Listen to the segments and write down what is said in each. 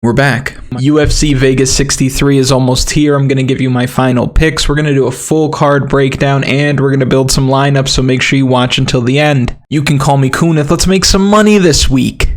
We're back. UFC Vegas 63 is almost here. I'm going to give you my final picks. We're going to do a full card breakdown and we're going to build some lineups, so make sure you watch until the end. You can call me Kunith. Let's make some money this week.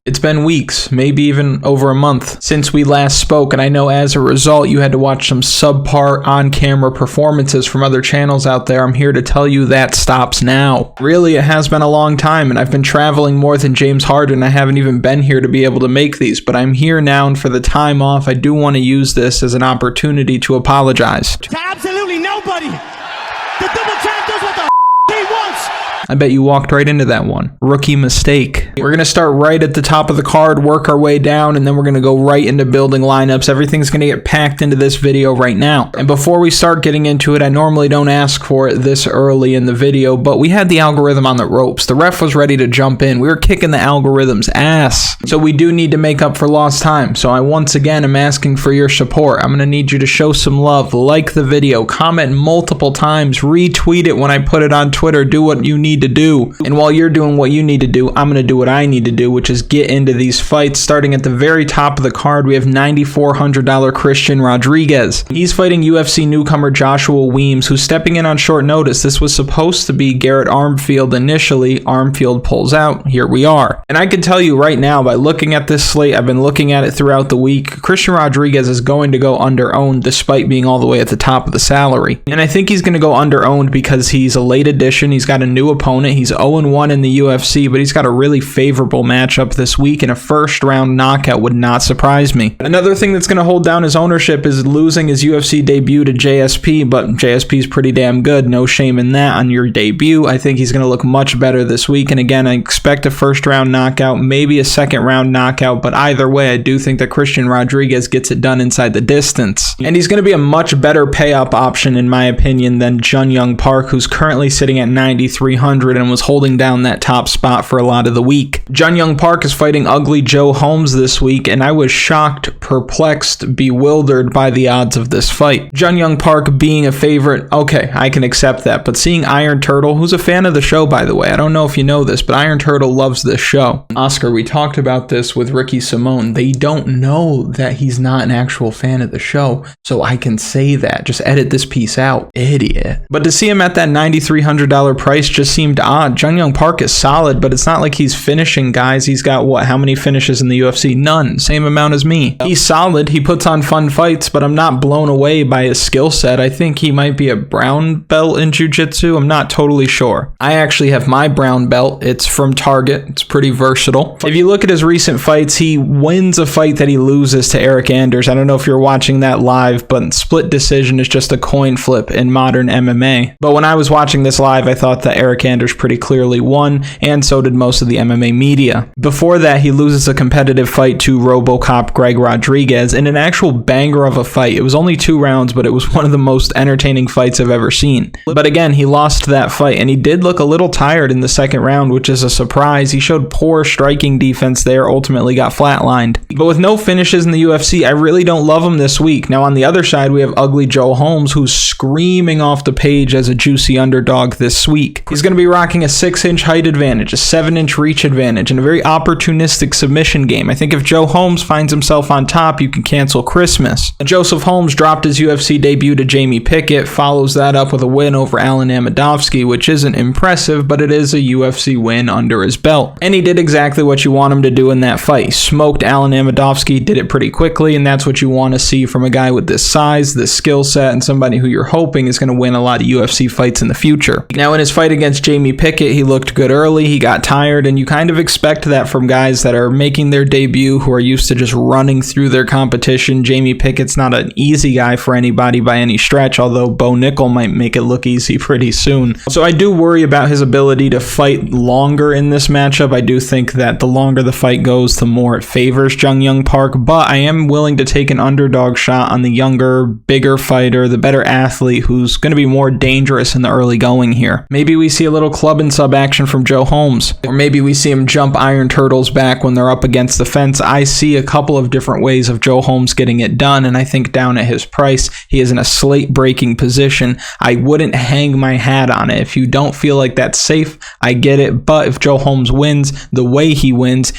It's been weeks, maybe even over a month, since we last spoke, and I know as a result you had to watch some subpar on-camera performances from other channels out there. I'm here to tell you that stops now. Really, it has been a long time, and I've been traveling more than James Harden. I haven't even been here to be able to make these, but I'm here now, and for the time off, I do want to use this as an opportunity to apologize. To absolutely nobody! The double champ does what the he wants! I bet you walked right into that one. Rookie mistake. We're going to start right at the top of the card, work our way down, and then we're going to go right into building lineups. Everything's going to get packed into this video right now. And before we start getting into it, I normally don't ask for it this early in the video, but we had the algorithm on the ropes. The ref was ready to jump in. We were kicking the algorithm's ass. So we do need to make up for lost time. So I once again am asking for your support. I'm going to need you to show some love, like the video, comment multiple times, retweet it when I put it on Twitter, do what you need to do. And while you're doing what you need to do, I'm going to do what I need to do, which is get into these fights. Starting at the very top of the card, we have $9,400 Christian Rodriguez. He's fighting UFC newcomer Joshua Weems, who's stepping in on short notice. This was supposed to be Garrett Armfield initially. Armfield pulls out. Here we are. And I can tell you right now, by looking at this slate, I've been looking at it throughout the week, Christian Rodriguez is going to go under-owned despite being all the way at the top of the salary. And I think he's going to go under-owned because he's a late addition. He's got a new opponent. He's 0-1 in the UFC, but he's got a really favorable matchup this week, and a first-round knockout would not surprise me. Another thing that's going to hold down his ownership is losing his UFC debut to JSP, but JSP's pretty damn good. No shame in that on your debut. I think he's going to look much better this week, and again, I expect a first-round knockout, maybe a second-round knockout, but either way, I do think that Christian Rodriguez gets it done inside the distance. And he's going to be a much better pay-up option, in my opinion, than JunYong Park, who's currently sitting at 9,300 and was holding down that top spot for a lot of the week. JunYong Park is fighting Ugly Joe Holmes this week, and I was shocked, perplexed, bewildered by the odds of this fight. JunYong Park being a favorite, okay, I can accept that, but seeing Iron Turtle, who's a fan of the show, by the way, I don't know if you know this, but Iron Turtle loves this show. Oscar, we talked about this with Ricky Simone. They don't know that he's not an actual fan of the show, so I can say that. Just edit this piece out. Idiot. But to see him at that $9,300 price just seemed odd. JunYong Park is solid, but it's not like he's finishing guys. He's got, what, how many finishes in the UFC? None. Same amount as me. He's solid. He puts on fun fights, but I'm not blown away by his skill set. I think he might be a brown belt in jiu-jitsu. I'm not totally sure. I actually have my brown belt. It's from Target. It's pretty versatile. If you look at his recent fights, he wins a fight that he loses to Eric Anders. I don't know if you're watching that live, but split decision is just a coin flip in modern MMA. But when I was watching this live, I thought that Eric Anders pretty clearly won, and so did most of the MMA media. Before that, he loses a competitive fight to RoboCop Greg Rodriguez in an actual banger of a fight. It was only 2 rounds, but it was one of the most entertaining fights I've ever seen. But again, he lost that fight, and he did look a little tired in the second round, which is a surprise. He showed poor striking defense there, ultimately got flatlined. But with no finishes in the UFC, I really don't love him this week. Now on the other side, we have Ugly Joe Holmes, who's screaming off the page as a juicy underdog this week. He's going to be rocking a 6-inch height advantage, a 7-inch reach advantage, and a very opportunistic submission game. I think if Joe Holmes finds himself on top, you can cancel Christmas. Joseph Holmes dropped his UFC debut to Jamie Pickett, follows that up with a win over Alan Amedovski, which isn't impressive, but it is a UFC win under his belt. And he did exactly what you want him to do in that fight. He smoked Alan Amedovski, did it pretty quickly, and that's what you want to see from a guy with this size, this skill set, and somebody who you're hoping is going to win a lot of UFC fights in the future. Now in his fight against Jamie Pickett, he looked good early, he got tired, and you kind of expect that from guys that are making their debut, who are used to just running through their competition. Jamie Pickett's not an easy guy for anybody by any stretch, although Bo Nickel might make it look easy pretty soon. So I do worry about his ability to fight longer in this matchup. I do think that the longer the fight goes, the more it favors JunYong Park, but I am willing to take an underdog shot on the younger, bigger fighter, the better athlete, who's going to be more dangerous in the early going here. Maybe we see a little club and sub action from Joe Holmes, or maybe we see see him jump Iron Turtles back when they're up against the fence. I see a couple of different ways of Joe Holmes getting it done, and I think down at his price, he is in a slate-breaking position. I wouldn't hang my hat on it. If you don't feel like that's safe, I get it, but if Joe Holmes wins the way he wins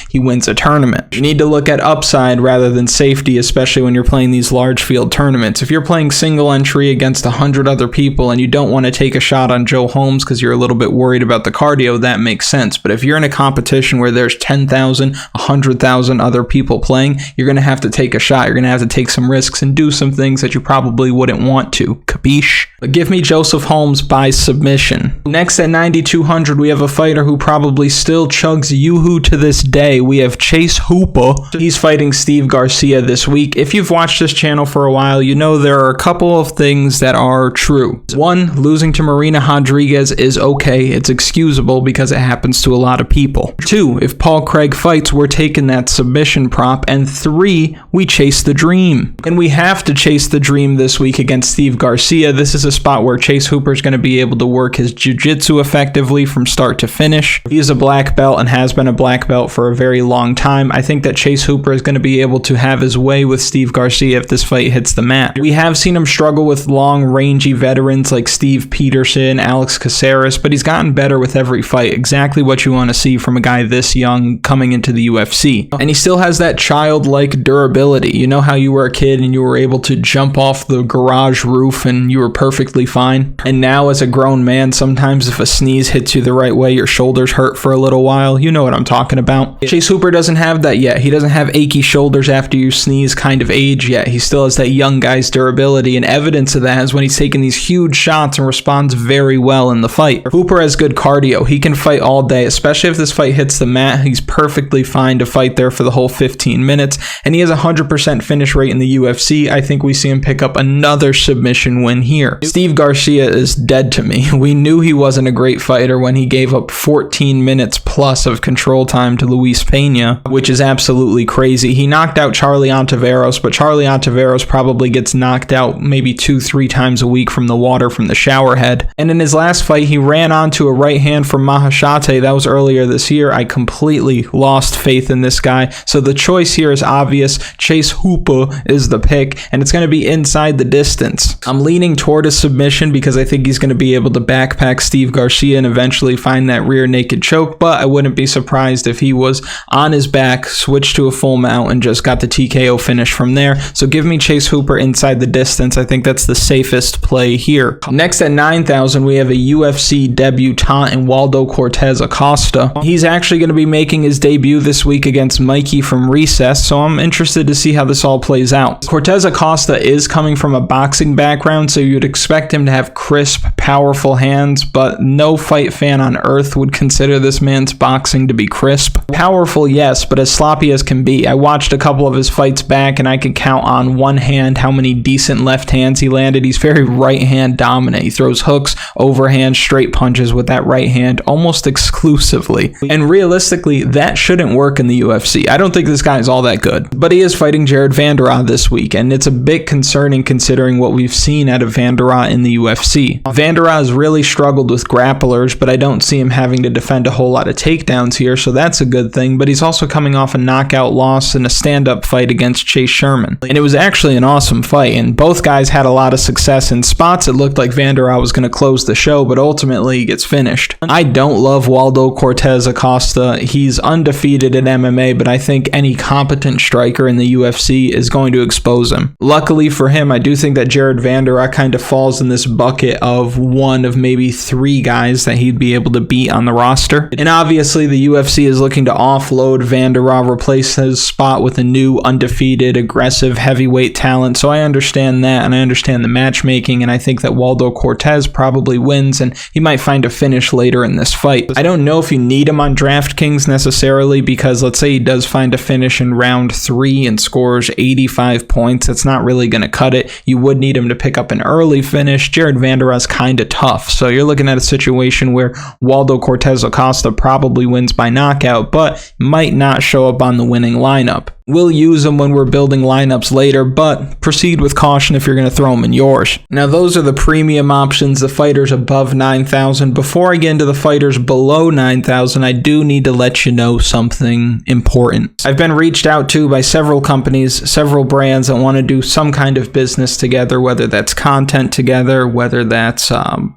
a tournament. You need to look at upside rather than safety, especially when you're playing these large field tournaments. If you're playing single entry against 100 other people and you don't want to take a shot on Joe Holmes because you're a little bit worried about the cardio, that makes sense. But if you're in a competition where there's 10,000, 100,000 other people playing, you're going to have to take a shot. You're going to have to take some risks and do some things that you probably wouldn't want to. Capiche? But give me Joseph Holmes by submission. Next at 9,200, we have a fighter who probably still chugs Yoo-hoo to this day. We have Chase Hooper. He's fighting Steve Garcia this week. If you've watched this channel for a while, you know there are a couple of things that are true. One, losing to Marina Rodriguez is okay. It's excusable because it happens to a lot of people. Two, if Paul Craig fights, we're taking that submission prop. And three, we chase the dream. And we have to chase the dream this week against Steve Garcia. This is a spot where Chase Hooper is going to be able to work his jiu-jitsu effectively from start to finish. He is a black belt and has been a black belt for a very long time. I think that Chase Hooper is going to be able to have his way with Steve Garcia if this fight hits the mat. We have seen him struggle with long, rangy veterans like Steve Peterson, Alex Caceres, but he's gotten better with every fight. Exactly what you want to see from a guy this young coming into the UFC. And he still has that childlike durability. You know how you were a kid and you were able to jump off the garage roof and you were perfectly fine? And now as a grown man, sometimes if a sneeze hits you the right way, your shoulders hurt for a little while. You know what I'm talking about. Chase Hooper doesn't have that yet. He doesn't have achy shoulders after you sneeze kind of age yet. He still has that young guy's durability, and evidence of that is when he's taking these huge shots and responds very well in the fight. Hooper has good cardio. He can fight all day, especially if this fight hits the mat. He's perfectly fine to fight there for the whole 15 minutes, and he has a 100% finish rate in the UFC. I think we see him pick up another submission win here. Steve Garcia is dead to me. We knew he wasn't a great fighter when he gave up 14 minutes plus of control time to Luis Pena, which is absolutely crazy. He knocked out Charlie Ontiveros, but Charlie Ontiveros probably gets knocked out maybe 2-3 times a week from the water from the shower head. And in his last fight, he ran onto a right hand from Mahashate. That was earlier this year. I completely lost faith in this guy. So the choice here is obvious. Chase Hooper is the pick, and it's going to be inside the distance. I'm leaning toward a submission because I think he's going to be able to backpack Steve Garcia and eventually find that rear naked choke, but I wouldn't be surprised if he was on his back, switched to a full mount, and just got the TKO finish from there. So give me Chase Hooper inside the distance. I think that's the safest play here. Next at 9,000, we have a UFC debutant in Waldo Cortes-Acosta. He's actually going to be making his debut this week against Mikey from Recess, so I'm interested to see how this all plays out. Cortes-Acosta is coming from a boxing background, so you'd expect him to have crisp, powerful hands, but no fight fan on earth would consider this man's boxing to be crisp. Powerful, yes, but as sloppy as can be. I watched a couple of his fights back, and I could count on one hand how many decent left hands he landed. He's very right hand dominant. He throws hooks, overhand, straight punches with that right hand almost exclusively. And realistically, that shouldn't work in the UFC. I don't think this guy is all that good. But he is fighting Jared Vanderaa this week, and it's a bit concerning considering what we've seen out of Vanderaa in the UFC. Vanderaa has really struggled with grapplers, but I don't see him having to defend a whole lot of takedowns here, so that's a good thing. But he's also coming off a knockout loss in a stand-up fight against Chase Sherman. And it was actually an awesome fight, and both guys had a lot of success in spots. It looked like Vanderaa was going to close the show, but ultimately he gets finished. I don't love Waldo Cortes-Acosta. He's undefeated in MMA, but I think any competent striker in the UFC is going to expose him. Luckily for him, I do think that Jared Vanderaa kind of falls in this bucket of one of maybe 3 guys that he'd be able to beat on the roster. And obviously the UFC is looking to offload Vanderaa, replace his spot with a new undefeated aggressive heavyweight talent, so I understand that, and I understand the matchmaking, and I think that Waldo Cortes probably wins, and he might find a finish later in this fight. I don't know if you need him on DraftKings necessarily, because let's say he does find a finish in round 3 and scores 85 points, that's not really going to cut it. You would need him to pick up an early finish. Jared Vanderaa is kind of tough, so you're looking at a situation where Waldo Cortes-Acosta probably wins by knockout, but might not show up on the winning lineup. We'll use them when we're building lineups later, but proceed with caution if you're going to throw them in yours. Now, those are the premium options, the fighters above 9,000. Before I get into the fighters below 9,000, I do need to let you know something important. I've been reached out to by several companies, several brands that want to do some kind of business together, whether that's content together, whether that's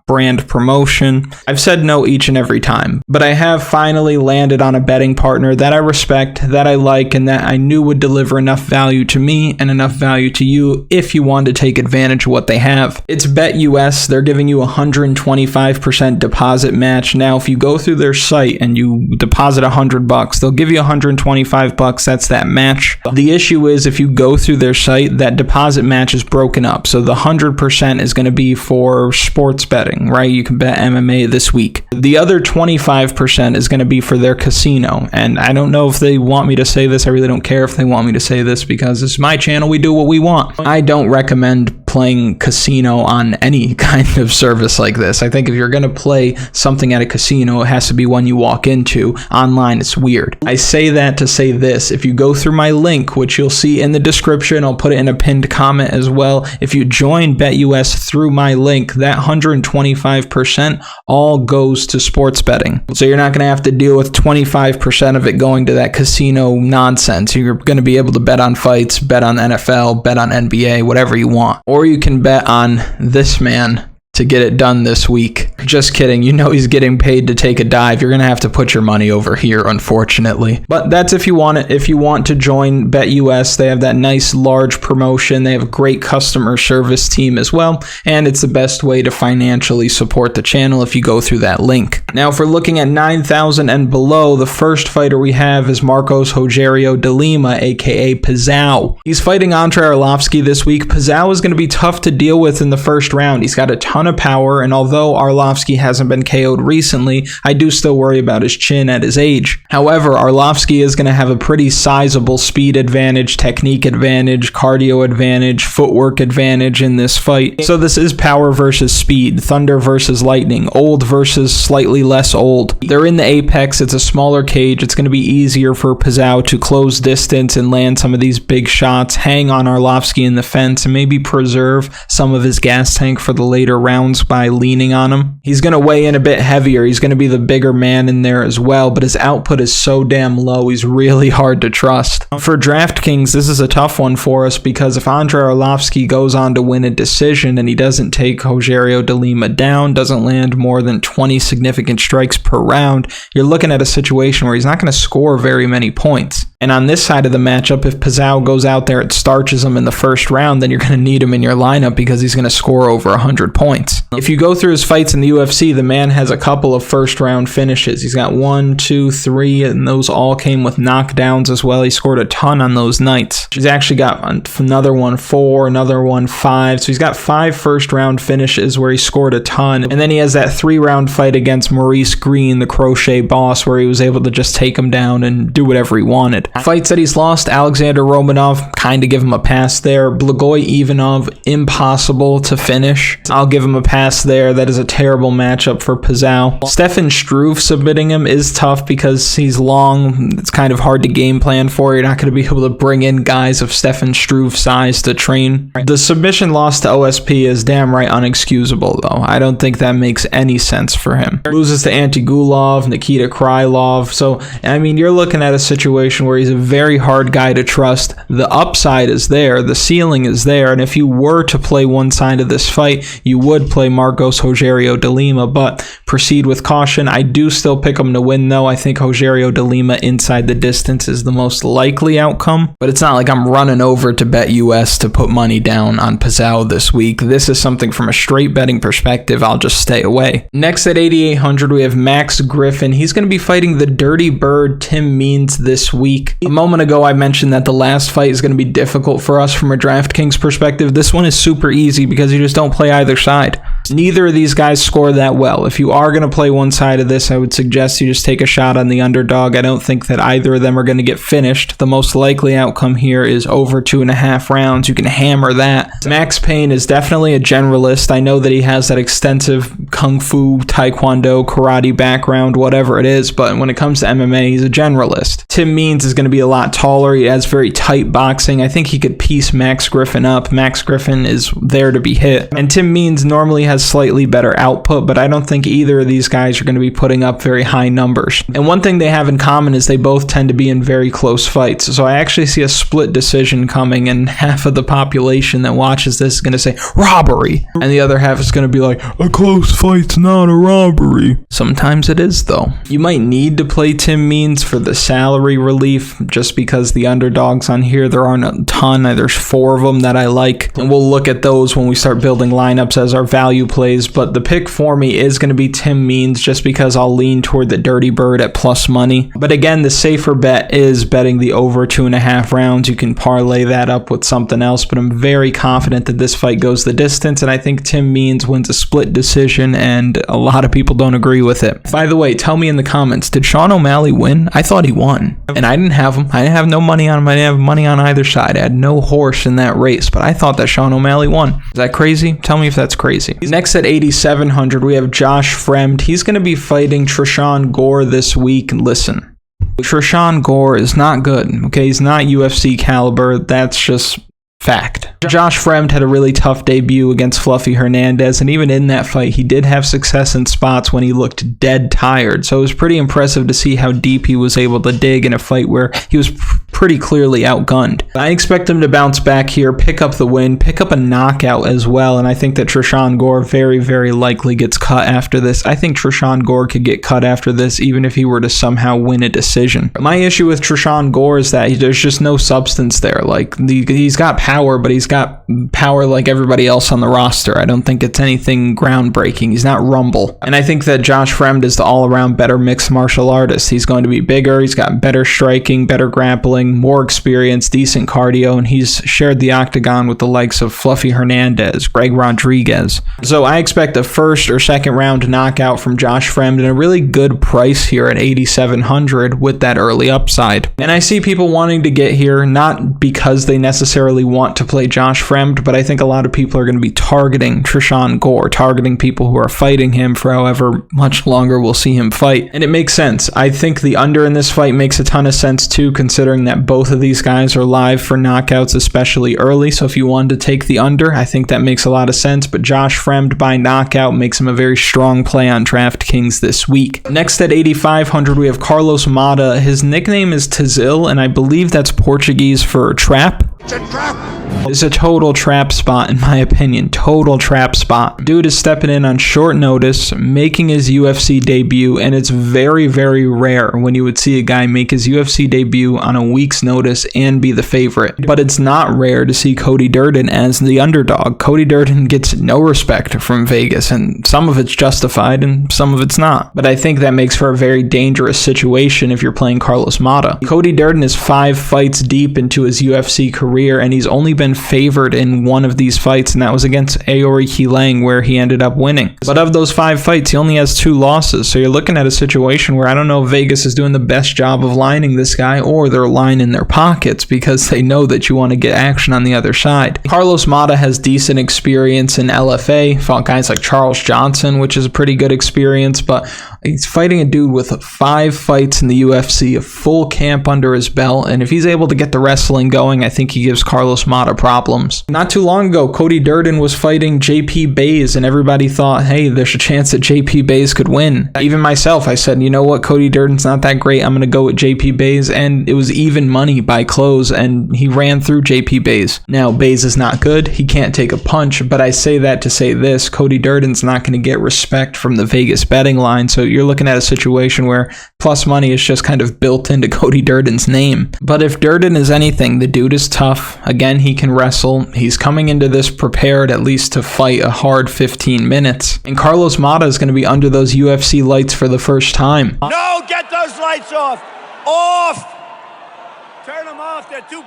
brand promotion. I've said no each and every time, but I have finally landed on a betting partner that I respect, that I like, and that I knew would deliver enough value to me and enough value to you if you want to take advantage of what they have. It's BetUS. They're giving you 125% deposit match. Now, if you go through their site and you deposit $100, they'll give you $125. That's that match. The issue is if you go through their site, that deposit match is broken up. So the 100% is going to be for sports betting, right? You can bet MMA this week. The other 25% is going to be for their casino. And I don't know if they want me to say this. I really don't care if they want me to say this because this is my channel. We do what we want. I don't recommend playing casino on any kind of service like this. I think if you're going to play something at a casino, it has to be one you walk into. Online, it's weird. I say that to say this. If you go through my link, which you'll see in the description, I'll put it in a pinned comment as well. If you join BetUS through my link, that 125% all goes to sports betting. So you're not going to have to deal with 25% of it going to that casino nonsense. You're going to be able to bet on fights, bet on NFL, bet on NBA, whatever you want. Or you can bet on this man to get it done this week. Just kidding. You know he's getting paid to take a dive. You're going to have to put your money over here, unfortunately. But that's if you want it. If you want to join BetUS, they have that nice large promotion. They have a great customer service team as well. And it's the best way to financially support the channel if you go through that link. Now, if we're looking at 9,000 and below, the first fighter we have is Marcos Rogerio de Lima, aka Pizao. He's fighting Andrei Arvloski this week. Pizao is going to be tough to deal with in the first round. He's got a ton of power, and although Arvloski hasn't been KO'd recently, I do still worry about his chin at his age. However, Arvloski is going to have a pretty sizable speed advantage, technique advantage, cardio advantage, footwork advantage in this fight. So this is power versus speed, thunder versus lightning, old versus slightly less old. They're in the apex, it's a smaller cage, it's going to be easier for Pizao to close distance and land some of these big shots, hang on Arvloski in the fence, and maybe preserve some of his gas tank for the later rounds by leaning on him. He's going to weigh in a bit heavier. He's going to be the bigger man in there as well, but his output is so damn low, he's really hard to trust. For DraftKings, this is a tough one for us because if Andrei Arvloski goes on to win a decision and he doesn't take Rogerio de Lima down, doesn't land more than 20 significant strikes per round, you're looking at a situation where he's not going to score very many points. And on this side of the matchup, if Pizao goes out there and starches him in the first round, then you're going to need him in your lineup because he's going to score over 100 points. If you go through his fights in the UFC, the man has a couple of first round finishes. He's got 1, 2, 3, and those all came with knockdowns as well. He scored a ton on those nights. He's actually got another one 4, another one 5. So he's got 5 first round finishes where he scored a ton. And then he has that 3-round fight against Maurice Green, the crochet boss, where he was able to just take him down and do whatever he wanted. Fights that he's lost, Alexander Romanov, kind of give him a pass there. Blagoy Ivanov, impossible to finish. I'll give him a pass there. That is a terrible matchup for Pizao. Stefan Struve submitting him is tough because he's long. It's kind of hard to game plan for. You're not going to be able to bring in guys of Stefan Struve size to train. The submission loss to OSP is damn right unexcusable, though. I don't think that makes any sense for him. Loses to Antigulov, Nikita Krylov. So, I mean, you're looking at a situation where he's a very hard guy to trust. The upside is there. The ceiling is there. And if you were to play one side of this fight, you would play Marcos Rogerio de Lima, but proceed with caution. I do still pick him to win, though. I think Rogerio de Lima inside the distance is the most likely outcome, but it's not like I'm running over to BetUS to put money down on Pizao this week. This is something from a straight betting perspective. I'll just stay away. Next at 8,800, we have Max Griffin. He's going to be fighting the Dirty Bird Tim Means this week. A moment ago, I mentioned that the last fight is going to be difficult for us from a DraftKings perspective. This one is super easy because you just don't play either side. Neither of these guys score that well. If you are going to play one side of this, I would suggest you just take a shot on the underdog. I don't think that either of them are going to get finished. The most likely outcome here is over 2.5 rounds. You can hammer that. Max Payne is definitely a generalist. I know that he has that extensive kung fu, taekwondo, karate background, whatever it is, but when it comes to MMA, he's a generalist. Tim Means is going to be a lot taller. He has very tight boxing. I think he could piece Max Griffin up. Max Griffin is there to be hit. And Tim Means normally has slightly better output, but I don't think either of these guys are going to be putting up very high numbers. And one thing they have in common is they both tend to be in very close fights. So I actually see a split decision coming, and half of the population that watches this is going to say robbery, and the other half is going to be like, a close fight's not a robbery. Sometimes it is, though. You might need to play Tim Means for the salary relief, just because the underdogs on here, there aren't a ton. There's 4 of them that I like, and we'll look at those when we start building lineups as our value plays. But the pick for me is going to be Tim Means, just because I'll lean toward the Dirty Bird at plus money. But again, the safer bet is betting the over 2.5 rounds. You can parlay that up with something else, but I'm very confident that this fight goes the distance, and I think Tim Means wins a split decision, and a lot of people don't agree with it. By the way, tell me in the comments, did Sean O'Malley win? I thought he won, and I didn't have him. I didn't have no money on him. I didn't have money on either side. I had no horse in that race, but I thought that Sean O'Malley won. Is that crazy? Tell me if that's crazy. Next at 8,700, we have Josh Fremd. He's going to be fighting Tresean Gore this week. Listen, Tresean Gore is not good, okay? He's not UFC caliber. That's just fact. Josh Fremd had a really tough debut against Fluffy Hernandez, and even in that fight, he did have success in spots when he looked dead tired. So it was pretty impressive to see how deep he was able to dig in a fight where he was pretty clearly outgunned. I expect him to bounce back here, pick up the win, pick up a knockout as well, and I think that Tresean Gore very, very likely gets cut after this. I think Tresean Gore could get cut after this, even if he were to somehow win a decision. My issue with Tresean Gore is that there's just no substance there. Like, he's got power, but he's got power like everybody else on the roster. I don't think it's anything groundbreaking. He's not Rumble. And I think that Josh Fremd is the all-around better mixed martial artist. He's going to be bigger, he's got better striking, better grappling, more experience, decent cardio, and he's shared the octagon with the likes of Fluffy Hernandez, Greg Rodriguez. So I expect a first or second round knockout from Josh Fremd, and a really good price here at 8,700 with that early upside. And I see people wanting to get here, not because they necessarily want to play Josh Fremd, but I think a lot of people are going to be targeting Tresean Gore, targeting people who are fighting him for however much longer we'll see him fight. And it makes sense. I think the under in this fight makes a ton of sense too, considering that both of these guys are live for knockouts, especially early. So if you wanted to take the under, I think that makes a lot of sense. But Josh Fremd by knockout makes him a very strong play on DraftKings this week. Next at 8,500, we have Carlos Mota. His nickname is Tazil, and I believe that's Portuguese for trap. It's a trap! It's a total trap spot, in my opinion. Total trap spot. Dude is stepping in on short notice, making his UFC debut, and it's very, very rare when you would see a guy make his UFC debut on a week's notice and be the favorite. But it's not rare to see Cody Durden as the underdog. Cody Durden gets no respect from Vegas, and some of it's justified and some of it's not. But I think that makes for a very dangerous situation if you're playing Carlos Mota. Cody Durden is 5 fights deep into his UFC career, and he's only been favored in one of these fights, and that was against Aori Kilang, where he ended up winning. But of those 5 fights, he only has 2 losses. So you're looking at a situation where I don't know if Vegas is doing the best job of lining this guy, or they're lining their pockets because they know that you want to get action on the other side. Carlos Mota has decent experience in LFA, fought guys like Charles Johnson, which is a pretty good experience, but he's fighting a dude with 5 fights in the UFC, a full camp under his belt, and if he's able to get the wrestling going, I think he gives Carlos Mota problems. Not too long ago, Cody Durden was fighting JP Bays, and everybody thought, hey, there's a chance that JP Bays could win. Even myself, I said, you know what, Cody Durden's not that great, I'm going to go with JP Bays, and it was even money by close, and he ran through JP Bays. Now, Bays is not good, he can't take a punch, but I say that to say this, Cody Durden's not going to get respect from the Vegas betting line, so you're looking at a situation where plus money is just kind of built into Cody Durden's name. But if Durden is anything, the dude is tough. Again, he can wrestle. He's coming into this prepared at least to fight a hard 15 minutes. And Carlos Mota is going to be under those UFC lights for the first time. No, get those lights off! Off! Turn them off, they're too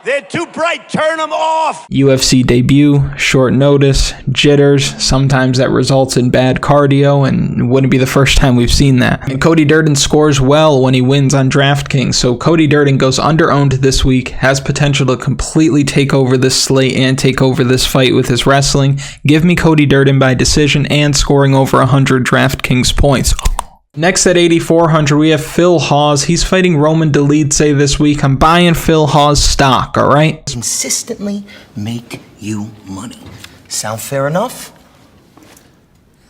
They're too bright. Turn them off. UFC debut, short notice, jitters. Sometimes that results in bad cardio, and it wouldn't be the first time we've seen that. And Cody Durden scores well when he wins on DraftKings, so Cody Durden goes under-owned this week, has potential to completely take over this slate and take over this fight with his wrestling. Give me Cody Durden by decision and scoring over 100 DraftKings points. Next at 8,400, we have Phil Hawes. He's fighting Roman Dolidze this week. I'm buying Phil Hawes stock, all right? Consistently make you money. Sound fair enough?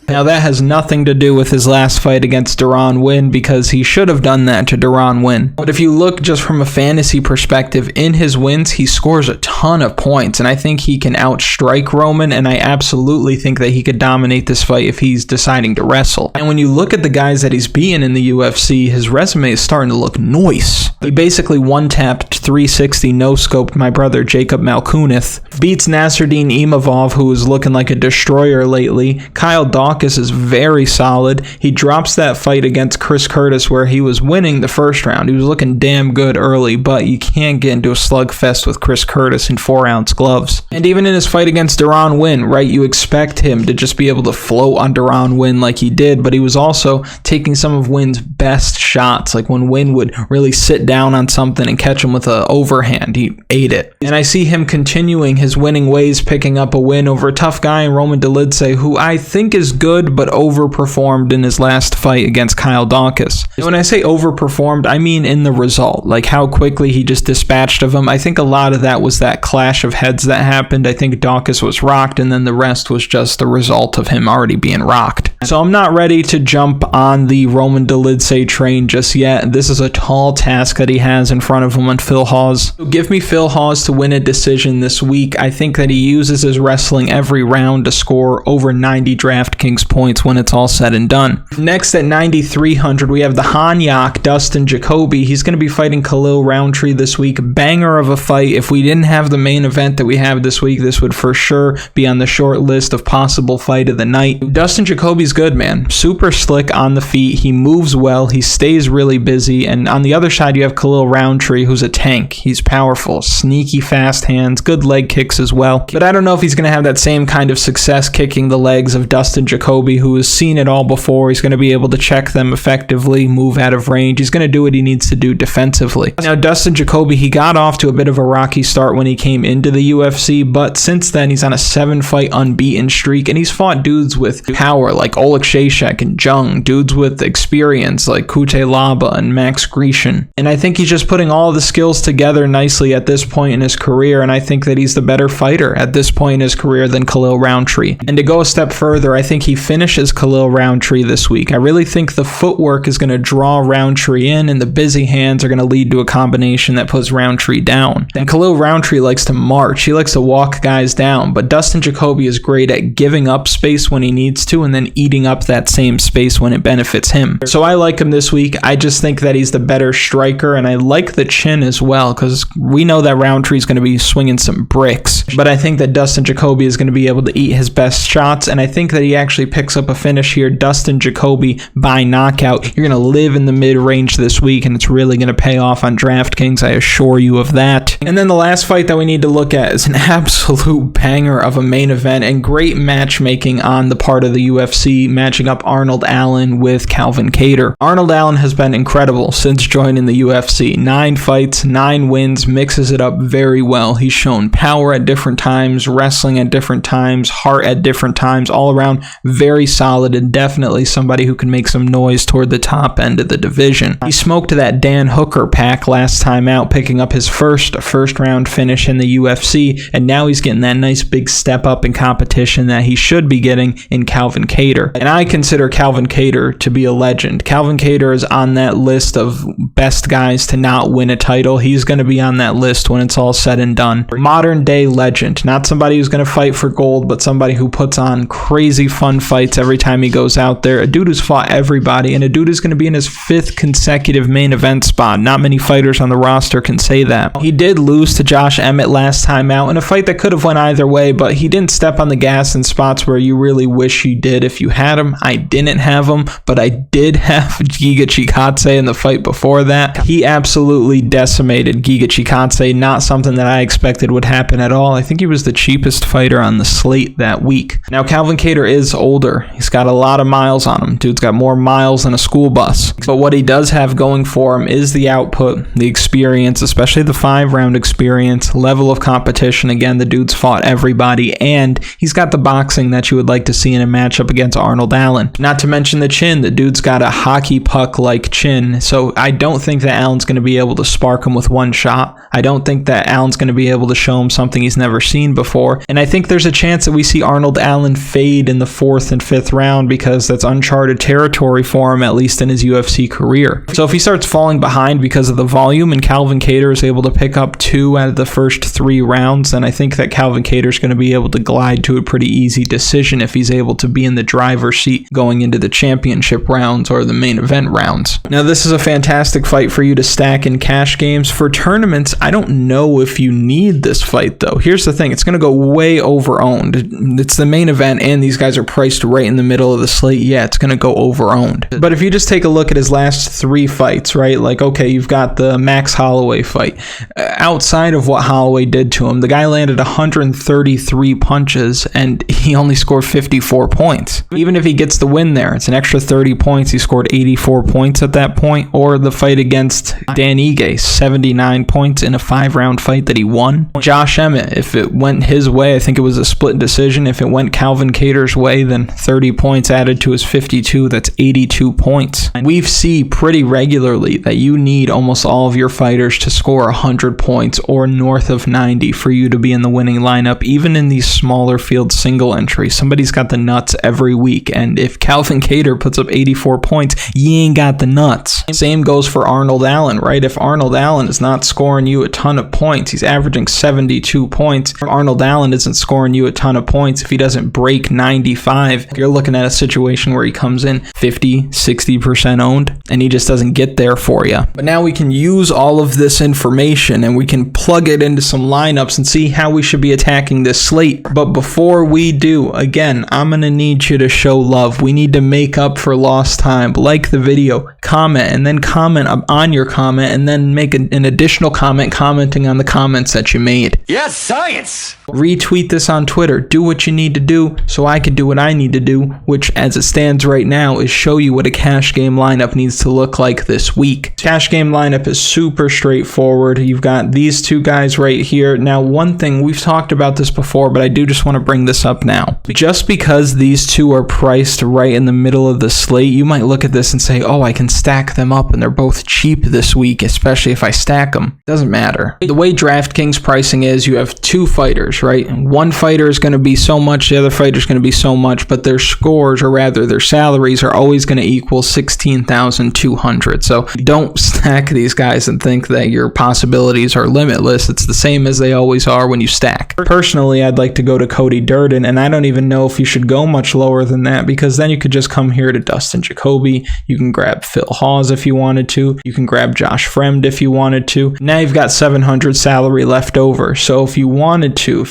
Now, that has nothing to do with his last fight against Deron Winn, because he should have done that to Deron Winn. But if you look just from a fantasy perspective, in his wins, he scores a ton of points, and I think he can outstrike Roman, and I absolutely think that he could dominate this fight if he's deciding to wrestle. And when you look at the guys that he's beaten in the UFC, his resume is starting to look nice. He basically one-tapped 360 no-scoped my brother Jacob Malkunith, beats Nasruddin Imavov, who is looking like a destroyer lately. Kyle Dawkins is very solid. He drops that fight against Chris Curtis where he was winning the first round. He was looking damn good early, but you can't get into a slugfest with Chris Curtis in 4-ounce gloves. And even in his fight against Deron Winn, right, you expect him to just be able to float on Deron Winn like he did, but he was also taking some of Winn's best shots, like when Winn would really sit down on something and catch him with an overhand. He ate it. And I see him continuing his winning ways, picking up a win over a tough guy in Roman Dolidze, who I think is good but overperformed in his last fight against Kyle Dawkins. And when I say overperformed, I mean in the result, like how quickly he just dispatched of him. I think a lot of that was that clash of heads that happened. I think Dawkins was rocked, and then the rest was just the result of him already being rocked. So I'm not ready to jump on the Roman Dolidze train just yet. This is a tall task that he has in front of him on Phil Hawes. So give me Phil Hawes to win a decision this week. I think that he uses his wrestling every round to score over 90 DraftKings points when it's all said and done. Next at 9,300, we have the Hanyak Dustin Jacoby. He's going to be fighting Khalil Rountree this week. Banger of a fight. If we didn't have the main event that we have this week, this would for sure be on the short list of possible fight of the night. Dustin Jacoby's good, man. Super slick on the feet. He moves well. He stays really busy. And on the other side, you have Khalil Rountree, who's a tank. He's powerful, sneaky fast hands, good leg kicks as well. But I don't know if he's going to have that same kind of success kicking the legs of Dustin Jacoby, who has seen it all before. He's going to be able to check them effectively, move out of range. He's going to do what he needs to do defensively. Now, Dustin Jacoby, he got off to a bit of a rocky start when he came into the UFC, but since then, he's on a 7-fight unbeaten streak, and he's fought dudes with power like Oleg Shashek and Yong, dudes with experience like Kute Laba and Max Griffin. And I think he's just putting all the skills together nicely at this point in his career, and I think that he's the better fighter at this point in his career than Khalil Rountree. And to go a step further, I think he finishes Khalil Rountree this week. I really think the footwork is going to draw Rountree in, and the busy hands are going to lead to a combination that puts Rountree down. And Khalil Rountree likes to march. He likes to walk guys down, but Dustin Jacoby is great at giving up space when he needs to and then eating up that same space when it benefits him. So I like him this week. I just think that he's the better striker, and I like the chin as well, because we know that Rountree is going to be swinging some bricks, but I think that Dustin Jacoby is going to be able to eat his best shots, and I think that he actually picks up a finish here. Dustin Jacoby by knockout. You're going to live in the mid-range this week, and it's really going to pay off on DraftKings. I assure you of that. And then the last fight that we need to look at is an absolute banger of a main event and great matchmaking on the part of the UFC, matching up Arnold Allen with Calvin Kattar. Arnold Allen has been incredible since joining the UFC. 9 fights, 9 wins, mixes it up very well. He's shown power at different times, wrestling at different times, heart at different times, all around very solid and definitely somebody who can make some noise toward the top end of the division. He smoked that Dan Hooker pack last time out, picking up his first round finish in the UFC, and now he's getting that nice big step up in competition that he should be getting in Calvin Kattar. And I consider Calvin Kattar to be a legend. Calvin Kattar is on that list of best guys to not win a title. He's going to be on that list when it's all said and done. Modern day legend, not somebody who's going to fight for gold, but somebody who puts on crazy fun fun fights every time he goes out there. A dude who's fought everybody, and a dude who's going to be in his 5th consecutive main event spot. Not many fighters on the roster can say that. He did lose to Josh Emmett last time out in a fight that could have went either way, but he didn't step on the gas in spots where you really wish he did if you had him. I didn't have him, but I did have Giga Chikadze in the fight before that. He absolutely decimated Giga Chikadze, not something that I expected would happen at all. I think he was the cheapest fighter on the slate that week. Now, Calvin Kattar is older. He's got a lot of miles on him. Dude's got more miles than a school bus. But what he does have going for him is the output, the experience, especially the 5-round experience, level of competition. Again, the dude's fought everybody, and he's got the boxing that you would like to see in a matchup against Arnold Allen. Not to mention the chin. The dude's got a hockey puck-like chin, so I don't think that Allen's going to be able to spark him with one shot. I don't think that Allen's going to be able to show him something he's never seen before, and I think there's a chance that we see Arnold Allen fade in the 4th and 5th round because that's uncharted territory for him, at least in his UFC career. So if he starts falling behind because of the volume and Calvin Kattar is able to pick up 2 out of the first 3 rounds, then I think that Calvin Kattar is going to be able to glide to a pretty easy decision if he's able to be in the driver's seat going into the championship rounds or the main event rounds. Now, this is a fantastic fight for you to stack in cash games. For tournaments, I don't know if you need this fight, though. Here's the thing. It's going to go way over-owned. It's the main event, and these guys are priced right in the middle of the slate. Yeah, it's going to go over-owned. But if you just take a look at his last 3 fights, right? Like, okay, you've got the Max Holloway fight. Outside of what Holloway did to him, the guy landed 133 punches, and he only scored 54 points. Even if he gets the win there, it's an extra 30 points. He scored 84 points at that point. Or the fight against Dan Ige, 79 points in a 5-round fight that he won. Josh Emmett, if it went his way, I think it was a split decision. If it went Calvin Kattar's way, then 30 points added to his 52, that's 82 points. And we see pretty regularly that you need almost all of your fighters to score 100 points or north of 90 for you to be in the winning lineup, even in these smaller field single entries. Somebody's got the nuts every week, and if Calvin Kattar puts up 84 points, you ain't got the nuts. Same goes for Arnold Allen, right? If Arnold Allen is not scoring you a ton of points, he's averaging 72 points. If Arnold Allen isn't scoring you a ton of points, if he doesn't break 95, you're looking at a situation where he comes in 50, 60% owned, and he just doesn't get there for you. But now we can use all of this information and we can plug it into some lineups and see how we should be attacking this slate. But before we do, again, I'm going to need you to show love. We need to make up for lost time. Like the video, comment, and then comment on your comment, and then make an additional comment commenting on the comments that you made. Yes, science! Retweet this on Twitter. Do what you need to do so I can do what I need to do, which as it stands right now is show you what a cash game lineup needs to look like this week. Cash game lineup is super straightforward. You've got these 2 guys right here. Now, one thing, we've talked about this before, but I do just want to bring this up now. Just because these 2 are priced right in the middle of the slate, you might look at this and say, oh, I can stack them up and they're both cheap this week, especially if I stack them. Doesn't matter. The way DraftKings pricing is, you have 2 fighters, right? One fighter is going to be so much, the other fighter is going to be so much, but their scores, or rather their salaries, are always going to equal 16,200. So don't stack these guys and think that your possibilities are limitless. It's the same as they always are when you stack. Personally, I'd like to go to Cody Durden, and I don't even know if you should go much lower than that, because then you could just come here to Dustin Jacoby. You can grab Phil Hawes if you wanted to. You can grab Josh Fremd if you wanted to. Now you've got 700 salary left over. So if you wanted to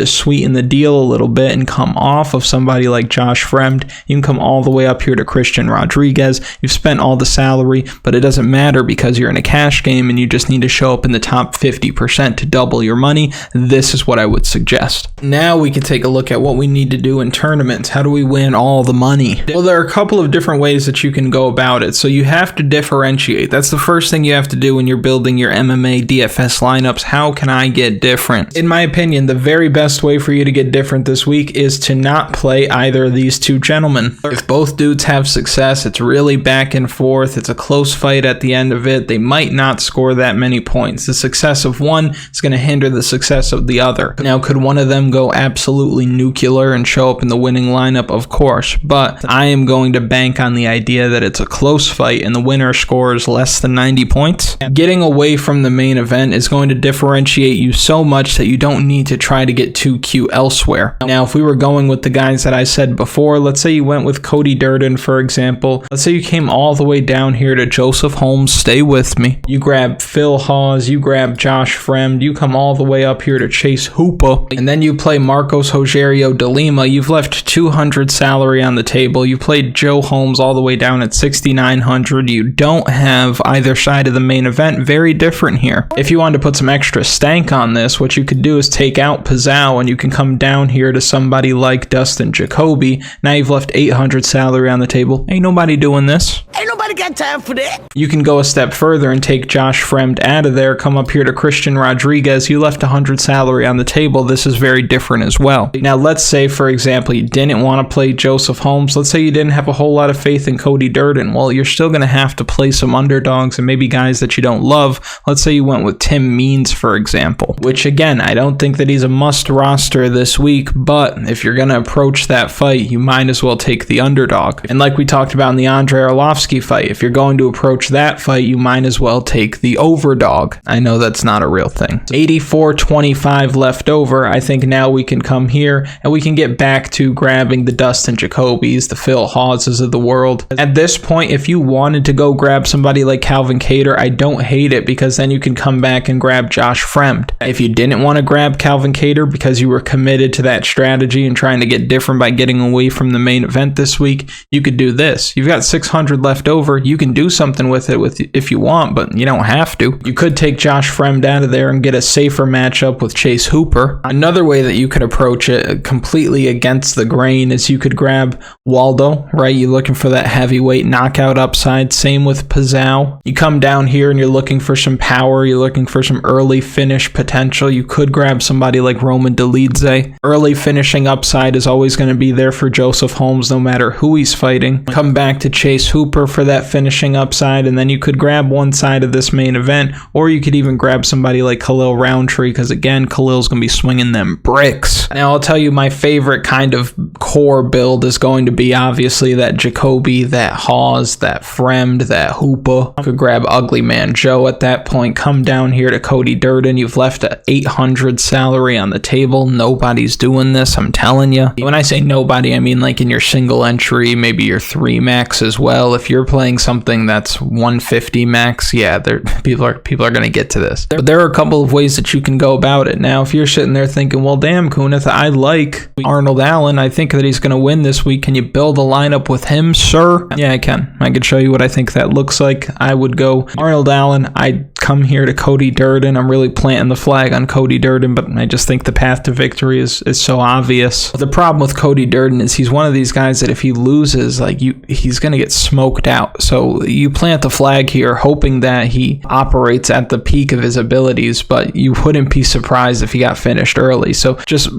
sweeten the deal a little bit and come off of somebody like Josh Fremd, you can come all the way up here to Christian Rodriguez. You've spent all the salary, but it doesn't matter because you're in a cash game and you just need to show up in the top 50% to double your money. This is what I would suggest. Now we can take a look at what we need to do in tournaments. How do we win all the money? Well, there are a couple of different ways that you can go about it. So you have to differentiate. That's the first thing you have to do when you're building your MMA DFS lineups. How can I get different? In my opinion, the very best way for you to get different this week is to not play either of these 2 gentlemen. If both dudes have success, it's really back and forth. It's a close fight at the end of it. They might not score that many points. The success of one is going to hinder the success of the other. Now, could one of them go absolutely nuclear and show up in the winning lineup? Of course, but I am going to bank on the idea that it's a close fight and the winner scores less than 90 points. Getting away from the main event is going to differentiate you so much that you don't need to try to get too cute elsewhere. Now, if we were going with the guys that I said before, let's say you went with Cody Durden, for example. Let's say you came all the way down here to Joseph Holmes. Stay with me. You grab Phil Hawes, you grab Josh Fremd, you come all the way up here to Chase Hooper, and then you play Marcos Rogerio de Lima. You've left 200 salary on the table. You played Joe Holmes all the way down at 6,900. You don't have either side of the main event. Very different here. If you wanted to put some extra stank on this, what you could do is take out Pizzao and you can come down here to somebody like Dustin Jacoby. Now you've left 800 salary on the table. Ain't nobody doing this. Ain't nobody got time for that. You can go a step further and take Josh Fremd out of there, come up here to Christian Rodriguez. You left 100 salary on the table. This is very different as well. Now, let's say, for example, you didn't want to play Joseph Holmes. Let's say you didn't have a whole lot of faith in Cody Durden. Well, you're still going to have to play some underdogs and maybe guys that you don't love. Let's say you went with Tim Means, for example, which again, I don't think that he's a must roster this week, but if you're going to approach that fight, you might as well take the underdog. And like we talked about in the Andrei Arvloski fight, if you're going to approach that fight, you might as well take the overdog. I know that's not a real thing. 84.25 left over. I think now we can come here and we can get back to grabbing the Dustin Jacobys, the Phil Hawes of the world. At this point, if you wanted to go grab somebody like Calvin Kattar, I don't hate it because then you can come back and grab Josh Fremd. If you didn't want to grab Calvin Kattar because you were committed to that strategy and trying to get different by getting away from the main event this week, you could do this. You've got 600 left over. You can do something with it if you want, but you don't have to. You could take Josh Fremd out of there and get a safer matchup with Chase Hooper. Another way that you could approach it completely against the grain is you could grab Waldo, right? You're looking for that heavyweight knockout upside. Same with Pizzao. You come down here and you're looking for some power. You're looking for some early finish potential. You could grab somebody like Roman Dolidze. Early finishing upside is always going to be there for Joseph Holmes no matter who he's fighting. Come back to Chase Hooper for that finishing upside, and then you could grab one side of this main event, or you could even grab somebody like Khalil Rountree, because again, Khalil's going to be swinging them bricks. Now, I'll tell you my favorite kind of core build is going to be obviously that Jacoby, that Hawes, that Fremd, that Hooper. You could grab Ugly Man Joe at that point. Come down here to Cody Durden. You've left a 800 salary on the table. Nobody's doing this, I'm telling you. When I say nobody, I mean like in your single entry, maybe your 3 max as well. If you're playing something that's 150 max, yeah, people are going to get to this. But there are a couple of ways that you can go about it. Now, if you're sitting there thinking, well, damn, Kunith, I like Arnold Allen. I think that he's going to win this week. Can you build a lineup with him, sir? Yeah, I can. I could show you what I think that looks like. I would go Arnold Allen. I'd come here to Cody Durden. I'm really planting the flag on Cody Durden, but I just think the path to victory is so obvious. The problem with Cody Durden is he's one of these guys that if he loses, he's going to get smoked out. So you plant the flag here, hoping that he operates at the peak of his abilities, but you wouldn't be surprised if he got finished early. So just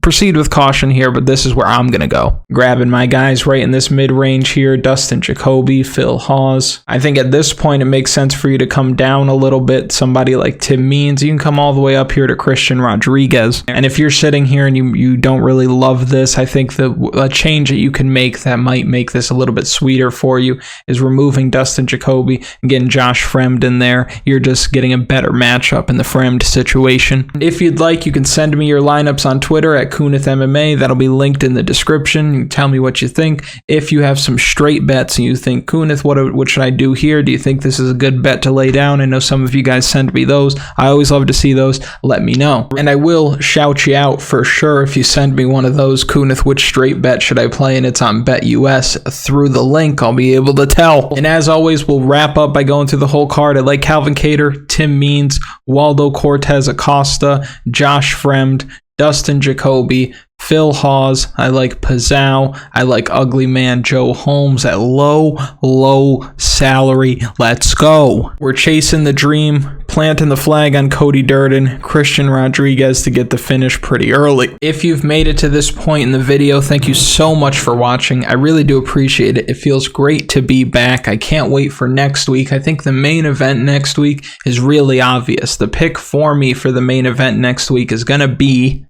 proceed with caution here, but this is where I'm going to go. Grabbing my guys right in this mid-range here, Dustin Jacoby, Phil Hawes. I think at this point it makes sense for you to come down a little bit. Somebody like Tim Means, you can come all the way up here to Christian Rodriguez. And if you're sitting here and you don't really love this, I think a change that you can make that might make this a little bit sweeter for you is removing Dustin Jacoby and getting Josh Fremd in there. You're just getting a better matchup in the Fremd situation. If you'd like, you can send me your lineups on Twitter at Kunith MMA. That'll be linked in the description. You can tell me what you think. If you have some straight bets and you think, Kunith, what should I do here? Do you think this is a good bet to lay down? I know some of you guys send me those. I always love to see those. Let me know. And I will shout you out for sure if you send me one of those. Kunith, which straight bet should I play? And it's on BetUS. Through the link, I'll be able to tell. And as always, we'll wrap up by going through the whole card. I like Calvin Kattar, Tim Means, Waldo Cortes-Acosta, Josh Fremd, Dustin Jacoby, Phil Hawes. I like Pizzao. I like Ugly Man Joe Holmes at low salary. Let's go. We're chasing the dream, planting the flag on Cody Durden, Christian Rodriguez to get the finish pretty early. If you've made it to this point in the video, thank you so much for watching. I really do appreciate it. It feels great to be back. I can't wait for next week. I think the main event next week is really obvious. The pick for me for the main event next week is going to be